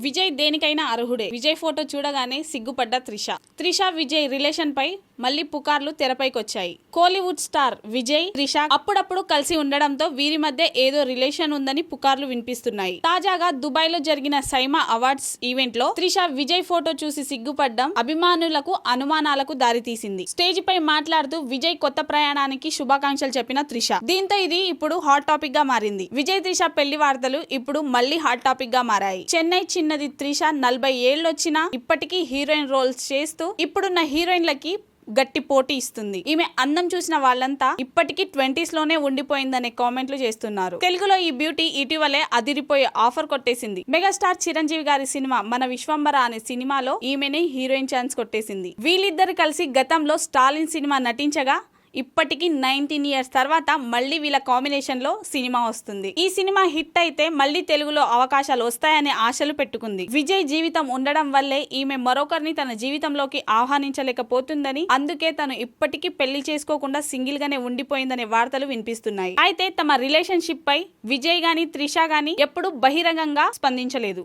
విజయ్ దేనికైనా అర్హుడే. విజయ్ ఫోటో చూడగానే సిగ్గుపడ్డ త్రిష విజయ్ రిలేషన్ పై మళ్లీ పుకార్లు తెరపైకొచ్చాయి. కోలీవుడ్ స్టార్ విజయ్, త్రిష అప్పుడప్పుడు కలిసి ఉండడంతో వీరి మధ్య ఏదో రిలేషన్ ఉందని పుకార్లు వినిపిస్తున్నాయి. తాజాగా దుబాయ్ లో జరిగిన సైమా అవార్డ్స్ ఈవెంట్ లో త్రిష విజయ్ ఫోటో చూసి సిగ్గుపడ్డం అభిమానులకు అనుమానాలకు దారితీసింది. స్టేజ్ పై మాట్లాడుతూ విజయ్ కొత్త ప్రయాణానికి శుభాకాంక్షలు చెప్పిన త్రిష. దీంతో ఇది ఇప్పుడు హాట్ టాపిక్ గా మారింది. విజయ్ త్రిష పెళ్లి వార్తలు ఇప్పుడు మళ్లీ హాట్ టాపిక్ గా మారాయి. చెన్నై చిన్నది త్రిష 40 ఏళ్లొచ్చినా ఇప్పటికీ హీరోయిన్ రోల్స్ చేస్తూ ఇప్పుడున్న హీరోయిన్లకి గట్టి పోటీ ఇస్తుంది. ఈమె అందం చూసిన వాళ్ళంతా ఇప్పటికీ 20s లోనే ఉండిపోయిందనే కామెంట్లు చేస్తున్నారు. తెలుగులో ఈ బ్యూటీ ఇటీవలే అదిరిపోయే ఆఫర్ కొట్టేసింది. మెగాస్టార్ చిరంజీవి గారి సినిమా మన విశ్వంబర అనే సినిమాలో ఈమెనే హీరోయిన్ ఛాన్స్ కొట్టేసింది. వీళ్ళిద్దరు కలిసి గతంలో స్టాలిన్ సినిమా నటించగా ఇప్పటికి 19 years తర్వాత మళ్ళీ వీళ్ళ కాంబినేషన్ లో సినిమా వస్తుంది. ఈ సినిమా హిట్ అయితే మళ్ళీ తెలుగులో అవకాశాలు వస్తాయనే ఆశలు పెట్టుకుంది. విజయ్ జీవితం ఉండడం వల్లే ఈమె మరొకరిని తన జీవితంలోకి ఆహ్వానించలేకపోతుందని, అందుకే తను ఇప్పటికీ పెళ్లి చేసుకోకుండా సింగిల్ గానే ఉండిపోయిందనే వార్తలు వినిపిస్తున్నాయి. అయితే తమ రిలేషన్షిప్ పై విజయ్ గాని త్రిష గాని ఎప్పుడు బహిరంగంగా స్పందించలేదు.